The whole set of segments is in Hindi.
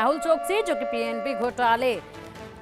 मेहुल चोकसी जो कि पीएनबी घोटाले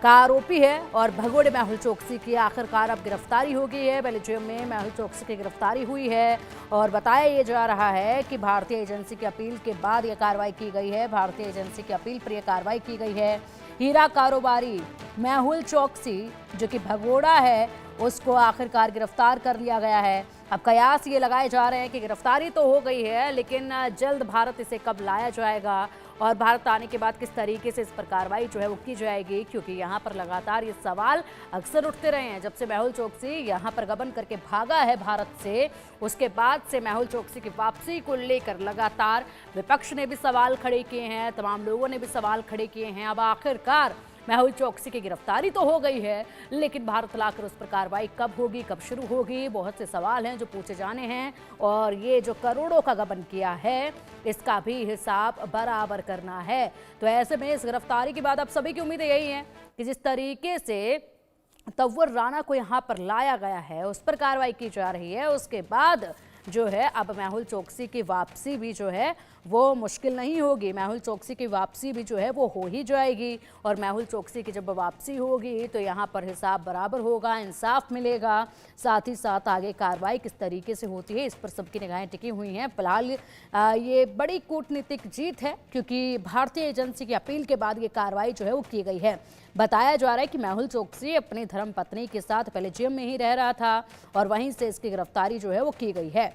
का आरोपी है और भगोड़े मेहुल चोकसी की आखिरकार अब गिरफ्तारी हो गई है। बेल्जियम में मेहुल चोकसी की गिरफ्तारी हुई है और बताया ये जा रहा है कि भारतीय एजेंसी की अपील के बाद यह कार्रवाई की गई है। भारतीय एजेंसी की अपील पर यह कार्रवाई की गई है। हीरा कारोबारी मेहुल चोकसी जो कि भगोड़ा है उसको आखिरकार गिरफ्तार कर लिया गया है। अब कयास ये लगाए जा रहे हैं कि गिरफ्तारी तो हो गई है, लेकिन जल्द भारत इसे कब लाया जाएगा और भारत आने के बाद किस तरीके से इस पर कार्रवाई जो है वो की जाएगी, क्योंकि यहाँ पर लगातार ये सवाल अक्सर उठते रहे हैं। जब से मेहुल चोकसी यहाँ पर गबन करके भागा है भारत से, उसके बाद से मेहुल चोकसी की वापसी को लेकर लगातार विपक्ष ने भी सवाल खड़े किए हैं, तमाम लोगों ने भी सवाल खड़े किए हैं। अब आखिरकार मेहुल चोकसी की गिरफ्तारी तो हो गई है, लेकिन भारत लाकर उस पर कार्रवाई कब होगी, कब शुरू होगी, बहुत से सवाल हैं जो पूछे जाने हैं। और ये जो करोड़ों का गबन किया है इसका भी हिसाब बराबर करना है। तो ऐसे में इस गिरफ्तारी के बाद अब सभी की उम्मीदें यही हैं कि जिस तरीके से तव्वर राणा को यहाँ पर लाया गया है, उस पर कार्रवाई की जा रही है, उसके बाद जो है अब मेहुल चोकसी की वापसी भी जो है वो मुश्किल नहीं होगी। मेहुल चोकसी की वापसी भी जो है वो हो ही जाएगी और मेहुल चोकसी की जब वापसी होगी तो यहाँ पर हिसाब बराबर होगा, इंसाफ मिलेगा। साथ ही साथ आगे कार्रवाई किस तरीके से होती है इस पर सबकी निगाहें टिकी हुई हैं। फिलहाल ये बड़ी कूटनीतिक जीत है क्योंकि भारतीय एजेंसी की अपील के बाद ये कार्रवाई जो है वो की गई है। बताया जा रहा है कि मेहुल चोकसी अपनी धर्मपत्नी के साथ बेल्जियम में ही रह रहा था और वहीं से इसकी गिरफ्तारी जो है वो की गई है।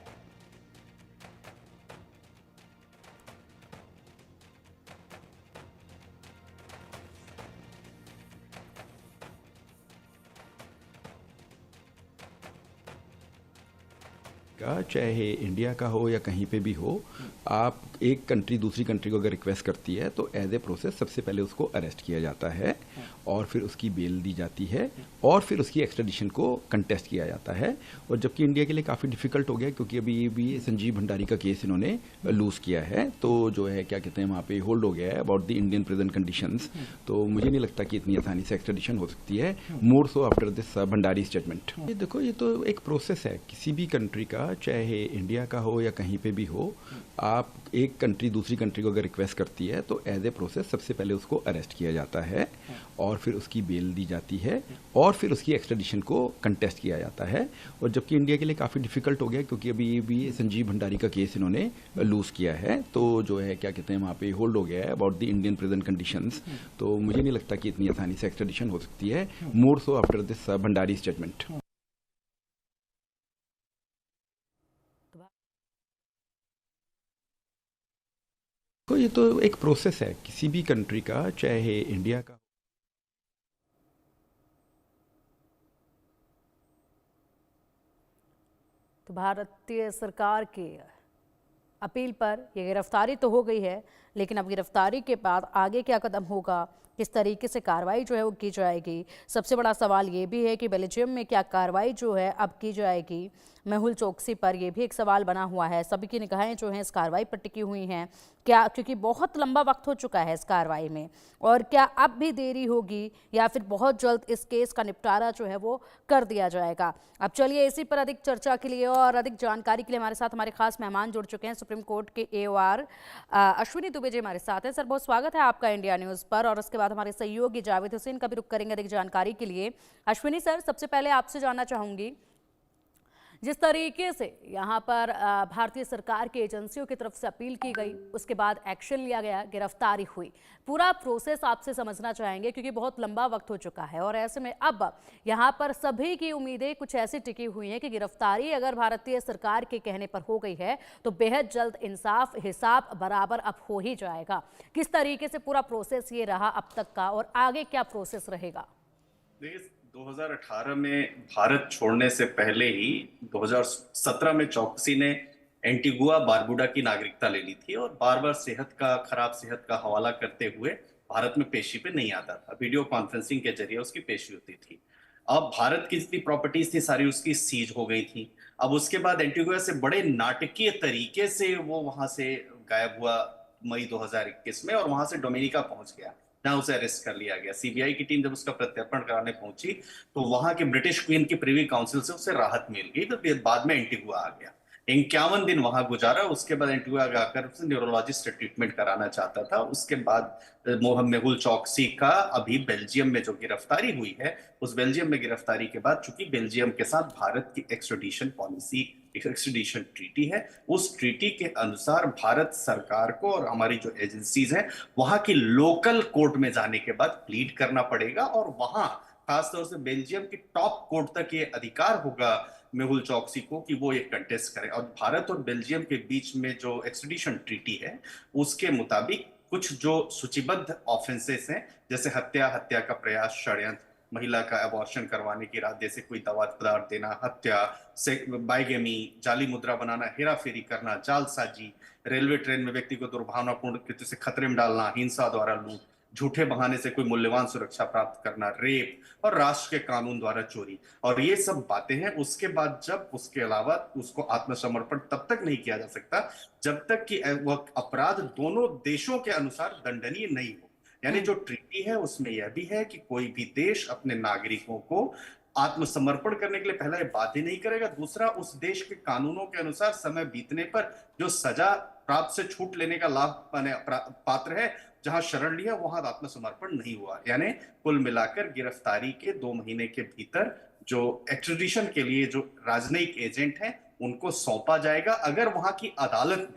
चाहे इंडिया का हो या कहीं पे भी हो, आप एक कंट्री दूसरी कंट्री को अगर रिक्वेस्ट करती है तो एज ए प्रोसेस सबसे पहले उसको अरेस्ट किया जाता है और फिर उसकी बेल दी जाती है और फिर उसकी एक्सट्रेडिशन को कंटेस्ट किया जाता है। और जबकि इंडिया के लिए काफ़ी डिफिकल्ट हो गया क्योंकि अभी भी संजीव भंडारी का केस इन्होंने लूज किया है, तो जो है क्या कहते हैं वहाँ पे होल्ड हो गया है about the Indian prison conditions. तो मुझे नहीं लगता कि इतनी आसानी से एक्सट्रेडिशन हो सकती है, more so after this Bhandari statement. ये देखो, ये तो एक प्रोसेस है किसी भी कंट्री का, चाहे इंडिया का हो या कहीं पे भी हो। आप एक कंट्री दूसरी कंट्री को अगर रिक्वेस्ट करती है तो एज ए प्रोसेस सबसे पहले उसको अरेस्ट किया जाता है और फिर उसकी बेल दी जाती है और फिर उसकी एक्सट्रेडिशन को कंटेस्ट किया जाता है। और जबकि इंडिया के लिए काफ़ी डिफिकल्ट हो गया क्योंकि अभी भी संजीव भंडारी का केस इन्होंने लूज किया है, तो जो है क्या कहते हैं वहाँ पे होल्ड हो गया है about the Indian prison conditions. तो मुझे नहीं लगता कि इतनी आसानी से एक्सट्रेडिशन हो सकती है, more so after this Bhandari statement. तो ये तो एक प्रोसेस है किसी भी कंट्री का, चाहे इंडिया का। तो भारतीय सरकार की अपील पर यह गिरफ्तारी तो हो गई है, लेकिन अब गिरफ्तारी के बाद आगे क्या कदम होगा, किस तरीके से कार्रवाई जो है वो की जाएगी। सबसे बड़ा सवाल ये भी है कि बेल्जियम में क्या कार्रवाई जो है अब की जाएगी मेहुल चोकसी पर, यह भी एक सवाल बना हुआ है। सभी की निगाहें जो हैं इस कार्रवाई पर टिकी हुई हैं, क्या क्योंकि बहुत लंबा वक्त हो चुका है इस कार्रवाई में, और क्या अब भी देरी होगी या फिर बहुत जल्द इस केस का निपटारा जो है वो कर दिया जाएगा। अब चलिए इसी पर अधिक चर्चा के लिए और अधिक जानकारी के लिए हमारे साथ हमारे खास मेहमान जुड़ चुके हैं। सुप्रीम कोर्ट के AOR अश्विनी दुबे जी हमारे साथ हैं। सर, बहुत स्वागत है आपका इंडिया न्यूज़ पर। और उसके बाद हमारे सहयोगी जावेद हुसैन का भी रुख करेंगे अधिक जानकारी के लिए। अश्विनी सर, सबसे पहले आपसे जानना चाहूंगी, जिस तरीके से यहाँ पर भारतीय सरकार की एजेंसियों की तरफ से अपील की गई, उसके बाद एक्शन लिया गया, गिरफ्तारी हुई, पूरा प्रोसेस आपसे समझना चाहेंगे क्योंकि बहुत लंबा वक्त हो चुका है और ऐसे में अब यहाँ पर सभी की उम्मीदें कुछ ऐसी टिकी हुई हैं कि गिरफ्तारी अगर भारतीय सरकार के कहने पर हो गई है तो बेहद जल्द इंसाफ, हिसाब बराबर अब हो ही जाएगा। किस तरीके से पूरा प्रोसेस ये रहा अब तक का और आगे क्या प्रोसेस रहेगा? 2018 में भारत छोड़ने से पहले ही 2017 में चौकसी ने एंटीगुआ बारबुडा की नागरिकता ले ली थी और बार बार खराब सेहत का हवाला करते हुए भारत में पेशी पे नहीं आता था। वीडियो कॉन्फ्रेंसिंग के जरिए उसकी पेशी होती थी। अब भारत की जितनी प्रॉपर्टीज थी सारी उसकी सीज हो गई थी। अब उसके बाद एंटीगुआ से बड़े नाटकीय तरीके से वो वहां से गायब हुआ मई 2021 में और वहां से डोमिनिका पहुंच गया, जहां उसे अरेस्ट कर लिया गया। सीबीआई की टीम जब उसका प्रत्यर्पण कराने पहुंची तो वहां के ब्रिटिश क्वीन की प्रिवी काउंसिल से उसे राहत मिल गई, तो बाद में एंटीगुआ आ गया। 51 दिन वहां गुजारा। उसके बाद एंटीगुआ आकर उसने न्यूरोलॉजिस्ट से ट्रीटमेंट कराना चाहता था। उसके बाद मेहुल चौकसी का अभी बेल्जियम में जो गिरफ्तारी हुई है, उस बेल्जियम में गिरफ्तारी के बाद चूंकि बेल्जियम के साथ भारत की एक्सट्रेडिशन पॉलिसी, एक्सट्रेडिशन ट्रीटी है, उस ट्रीटी के अनुसार भारत सरकार को और हमारी जो एजेंसीज हैं वहां की लोकल कोर्ट में जाने के बाद प्लीड करना पड़ेगा, और वहां खासतौर से बेल्जियम की टॉप कोर्ट तक ये अधिकार होगा मेहुल चौकसी को कि वो एक कंटेस्ट करे। और भारत और बेल्जियम के बीच में जो एक्सट्रेडिशन ट्रीटी है उसके मुताबिक कुछ जो सूचीबद्ध ऑफेंसेस हैं, जैसे हत्या, हत्या का प्रयास, षड्यंत्र, महिला का अबॉर्शन करवाने की इरादे से कोई दवा पदार्थ देना, हत्या से, बाइगेमी, जाली मुद्रा बनाना, हेराफेरी करना, जालसाजी, रेलवे ट्रेन में व्यक्ति को दुर्भावनापूर्ण कृत्य से खतरे में डालना, हिंसा द्वारा लूट, झूठे बहाने से कोई मूल्यवान सुरक्षा प्राप्त करना, रेप और राष्ट्र के कानून द्वारा चोरी, और ये सब बातें हैं। उसके बाद जब उसके अलावा उसको आत्मसमर्पण तब तक नहीं किया जा सकता जब तक कि वह अपराध दोनों देशों के अनुसार दंडनीय नहीं हो। यानी जो ट्रीटी है उसमें यह भी है कि कोई भी देश अपने नागरिकों को आत्मसमर्पण करने के लिए पहला ये बाध्य नहीं करेगा, दूसरा उस देश के कानूनों के अनुसार समय बीतने पर जो सजा प्राप्त से छूट लेने का लाभ पात्र है, जहां शरण लिया वहां आत्मसमर्पण नहीं हुआ। यानी कुल मिलाकर गिरफ्तारी के 2 महीने के भीतर जो एक्सट्रेडिशन के लिए जो राजनयिक एजेंट हैं उनको सौंपा जाएगा, अगर वहां की अदालत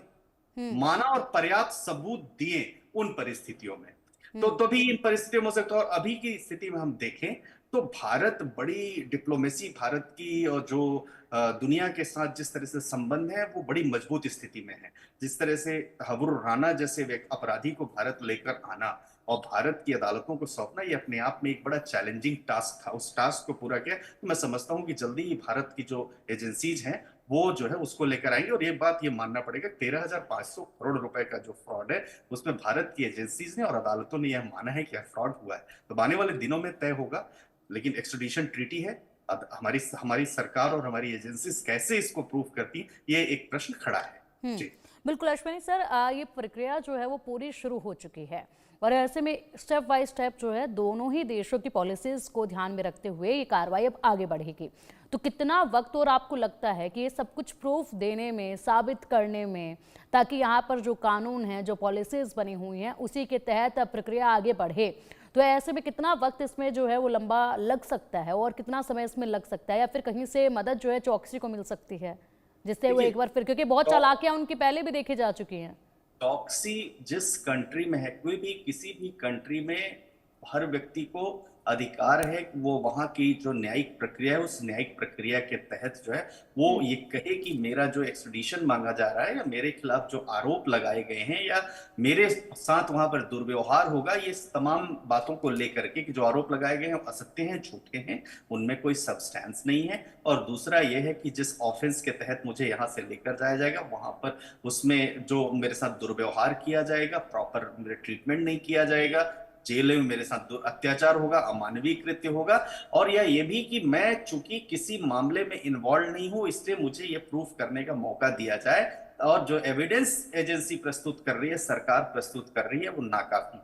ने माना और पर्याप्त सबूत दिए उन परिस्थितियों में। तो तभी इन परिस्थितियों में हो सकता है। और अभी की स्थिति में हम देखें तो भारत बड़ी डिप्लोमेसी, भारत की और जो दुनिया के साथ जिस तरह से संबंध है वो बड़ी मजबूत स्थिति में है। जिस तरह से हबरुर राना जैसे अपराधी को भारत लेकर आना और भारत की अदालतों को सौंपना, ये अपने आप में एक बड़ा चैलेंजिंग टास्क था। उस टास्क को पूरा किया तो मैं समझता हूं कि जल्दी ही भारत की जो एजेंसीज हैं वो जो है उसको लेकर आएंगे। और ये बात ये मानना पड़ेगा, 13,500 करोड़ रुपए का जो फ्रॉड है उसमें भारत की एजेंसीज ने और अदालतों ने यह माना है कि फ्रॉड हुआ है। तो आने वाले दिनों में तय होगा, लेकिन एक्सट्रेडिशन ट्रीटी है, हमारी सरकार और हमारी एजेंसीज कैसे इसको प्रूव करती, ये एक प्रश्न खड़ा है। जी बिल्कुल अश्विनी सर, ये प्रक्रिया जो है वो पूरी शुरू हो चुकी है और ऐसे में स्टेप बाय स्टेप जो है दोनों ही देशों की पॉलिसीज को ध्यान में रखते हुए ये कार्रवाई अब आगे बढ़ेगी। तो कितना वक्त और आपको लगता है कि ये सब कुछ प्रूफ देने में, साबित करने में, ताकि यहाँ पर जो कानून है, जो पॉलिसीज बनी हुई हैं उसी के तहत प्रक्रिया आगे बढ़े, तो ऐसे में कितना वक्त इसमें जो है वो लंबा लग सकता है और कितना समय इसमें लग सकता है, या फिर कहीं से मदद जो है चौकसी को मिल सकती है जिससे वो एक बार फिर, क्योंकि बहुत चालाकियां उनकी पहले भी देखी जा चुकी हैं। चौकसी जिस कंट्री में है, कोई भी किसी भी कंट्री में हर व्यक्ति को अधिकार है कि वो वहां की जो न्यायिक प्रक्रिया है उस न्यायिक प्रक्रिया के तहत जो है वो ये कहे कि मेरा जो एक्सट्रेडिशन मांगा जा रहा है या मेरे खिलाफ जो आरोप लगाए गए हैं या मेरे साथ वहां पर दुर्व्यवहार होगा, ये तमाम बातों को लेकर के कि जो आरोप लगाए गए हैं वो असत्य हैं, झूठे हैं, उनमें कोई सब्सटेंस नहीं है। और दूसरा ये है कि जिस ऑफेंस के तहत मुझे यहाँ से लेकर जाया जाएगा वहां पर उसमें जो मेरे साथ दुर्व्यवहार किया जाएगा, प्रॉपर मेरे ट्रीटमेंट नहीं किया जाएगा, जेल में मेरे साथ अत्याचार होगा, अमानवीय कृत्य होगा, और या ये भी कि मैं चूंकि किसी मामले में इन्वॉल्व नहीं हूं इसलिए मुझे ये प्रूफ करने का मौका दिया जाए, और जो एविडेंस एजेंसी प्रस्तुत कर रही है, सरकार प्रस्तुत कर रही है, वो नाकाफी।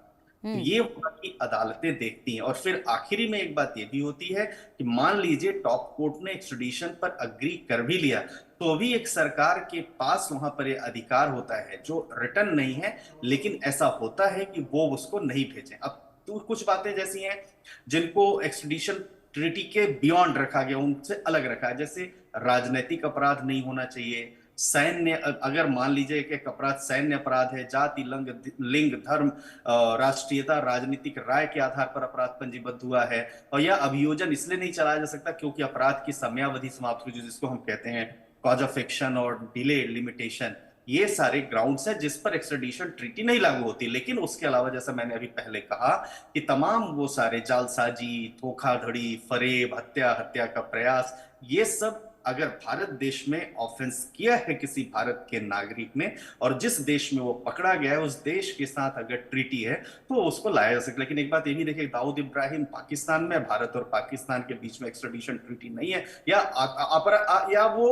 तो ये वहां की अदालतें देखती हैं। और फिर आखिरी में एक बात ये भी होती है कि मान लीजिए टॉप कोर्ट ने एक्सट्रेडिशन पर अग्री कर भी लिया तो भी एक सरकार के पास वहां पर ये अधिकार होता है जो रिटर्न नहीं है, लेकिन ऐसा होता है कि वो उसको नहीं भेजें। अब तो कुछ बातें जैसी हैं जिनको एक्सट्रेडिशन ट्रीटी के बियॉन्ड रखा गया, उनसे अलग रखा है, जैसे राजनीतिक अपराध नहीं होना चाहिए, सैन्य, अगर मान लीजिए कि एक अपराध सैन्य अपराध है, जाति, लिंग, धर्म, राष्ट्रीयता, राजनीतिक राय के आधार पर अपराध पंजीबद्ध हुआ है, और यह अभियोजन इसलिए नहीं चलाया जा सकता क्योंकि अपराध की समयावधि समाप्त हुई, जिसको हम कहते हैं कॉज ऑफ एक्शन और डिले लिमिटेशन। ये सारे ग्राउंड्स हैं जिस पर एक्सट्रेडिशन ट्रीटी नहीं लागू होती। लेकिन उसके अलावा जैसा मैंने अभी पहले कहा कि तमाम वो सारे जालसाजी, धोखाधड़ी, फरेब, हत्या का प्रयास, ये सब अगर भारत देश में ऑफेंस किया है किसी भारत के नागरिक ने और जिस देश में वो पकड़ा गया है उस देश के साथ अगर ट्रीटी है तो उसको लाया जा सकता है। लेकिन एक बात ये भी देखिए, दाऊद इब्राहिम पाकिस्तान में, भारत और पाकिस्तान के बीच में एक्सट्रेडिशन ट्रीटी नहीं है, या वो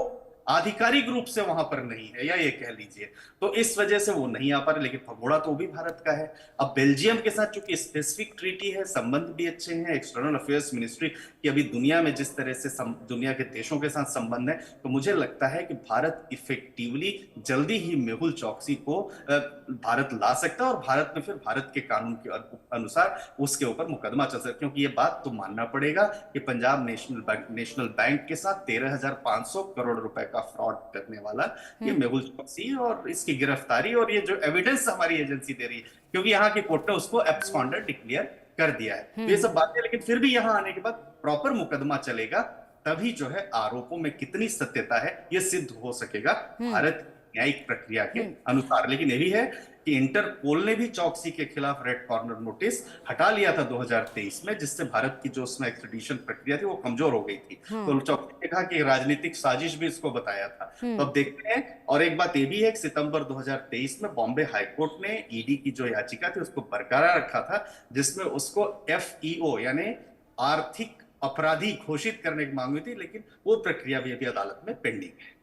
आधिकारिक रूप से वहां पर नहीं है, या ये कह लीजिए, तो इस वजह से वो नहीं आ पा रहे। लेकिन भगोड़ा तो भी भारत का है। अब बेल्जियम के साथ चूंकि स्पेसिफिक ट्रीटी है, संबंध भी अच्छे हैं, एक्सटर्नल अफेयर्स मिनिस्ट्री की अभी दुनिया में जिस तरह से दुनिया के देशों के साथ संबंध है, तो मुझे लगता है कि भारत इफेक्टिवली जल्दी ही मेहुल चौकसी को भारत ला सकता है, और भारत में फिर भारत के कानून के अनुसार उसके ऊपर मुकदमा चल सकता है। क्योंकि ये बात तो मानना पड़ेगा कि पंजाब नेशनल बैंक के साथ 13,500 करोड़ रुपए का फ्रॉड करने वाला ये मेहुल चौकसी, और इसकी गिरफ्तारी और ये जो एविडेंस हमारी एजेंसी दे रही है, क्योंकि यहाँ की कोर्ट ने उसको एब्सकॉन्डर डिक्लेयर कर दिया है, तो ये सब बातें, लेकिन फिर भी यहाँ आने के बाद प्रॉपर मुकदमा चलेगा, तभी जो है आरोपों में कितनी सत्यता है ये सिद्ध हो सकेगा भारत न्यायिक प्रक्रिया के अनुसार। लेकिन ये भी है कि इंटरपोल ने भी चौकसी के खिलाफ रेड कॉर्नर नोटिस हटा लिया था 2023 में, जिससे भारत की जो उसमें एक्सट्रेडिशन प्रक्रिया थी वो कमजोर हो गई थी। तो चौकसी ने कहा कि राजनीतिक साजिश भी इसको बताया था। तो अब देखते हैं। और एक बात ये भी है कि सितंबर 2023 में बॉम्बे हाईकोर्ट ने ईडी की जो याचिका थी उसको बरकरार रखा था, जिसमें उसको FEO यानी आर्थिक अपराधी घोषित करने की मांग हुई थी, लेकिन वो प्रक्रिया भी अभी अदालत में पेंडिंग है।